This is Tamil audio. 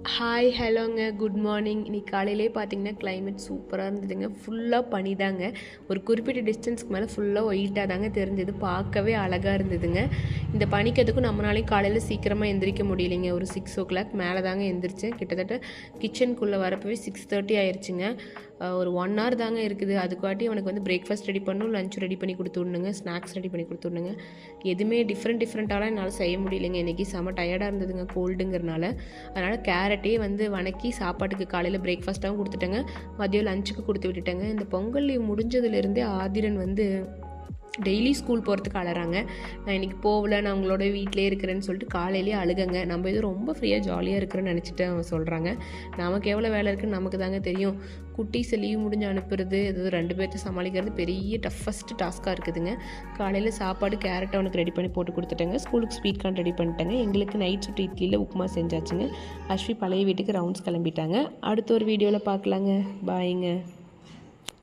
Hi ஹலோங்க, good morning. இன்றைக்கி காலையிலே பார்த்தீங்கன்னா கிளைமேட் சூப்பராக இருந்ததுங்க. ஃபுல்லாக பனி தாங்க. ஒரு குறிப்பிட்ட டிஸ்டன்ஸ்க்கு மேலே ஃபுல்லாக ஒயிட்டாக தாங்க தெரிஞ்சது. பார்க்கவே அழகாக இருந்ததுங்க. இந்த பனிக்கிறதுக்கும் நம்மளாலையும் காலையில் சீக்கிரமாக எந்திரிக்க முடியலைங்க. ஒரு 6 o'clock மேலே தாங்க எந்திரிச்சேன். கிட்டத்தட்ட கிச்சனுக்குள்ளே வரப்போவே 6:30 ஆயிடுச்சுங்க. ஒரு 1 hour தாங்க இருக்குது. அதுக்காட்டி அவனுக்கு வந்து பிரேக்ஃபாஸ்ட் ரெடி பண்ணணும், லஞ்ச் ரெடி பண்ணி கொடுத்து விடணுங்க, ஸ்நாக்ஸ் ரெடி பண்ணி கொடுத்து விடணுங்க. எதுவுமே டிஃப்ரெண்ட்டாலாம் என்னால் செய்ய முடியலைங்க. இன்றைக்கி செம்ம டயர்டாக இருந்ததுங்க கோல்டுங்கிறனால. அதனால் கேரட்டே வந்து வணக்கி சாப்பாட்டுக்கு காலையில் பிரேக்ஃபாஸ்ட்டாகவும் கொடுத்துட்டேங்க, மதியம் லஞ்சுக்கு கொடுத்து விட்டுட்டேங்க. இந்த பொங்கல் லீவ் முடிஞ்சதுலேருந்தே ஆதிரன் வந்து டெய்லி ஸ்கூல் போகிறதுக்கு அழறாங்க. நான் இன்றைக்கி போகல, நான் உங்களோட வீட்டிலே இருக்கிறேன்னு சொல்லிட்டு காலையிலேயே அழுகங்க. நம்ம எதுவும் ரொம்ப ஃப்ரீயாக ஜாலியாக இருக்கிறேன்னு நினச்சிட்டு அவங்க சொல்கிறாங்க. நமக்கு எவ்வளோ வேலை இருக்குன்னு நமக்கு தாங்க தெரியும். குட்டீஸை லீவ் முடிஞ்சு அனுப்புறது, இது 2 பேர்த்த சமாளிக்கிறது பெரிய டஃபஸ்ட் டாஸ்க்காக இருக்குதுங்க. காலையில் சாப்பாடு கேரட் அவனுக்கு ரெடி பண்ணி போட்டு கொடுத்துட்டேங்க. ஸ்கூலுக்கு ஸ்வீட் கார்ன் ரெடி பண்ணிட்டேங்க. எங்களுக்கு நைட் சுட்டு இட்லியில் உப்புமா செஞ்சாச்சுங்க. அஸ்வி பழைய வீட்டுக்கு ரவுண்ட்ஸ் கிளம்பிட்டாங்க. அடுத்த ஒரு வீடியோவில் பார்க்கலாங்க. பாய்ங்க.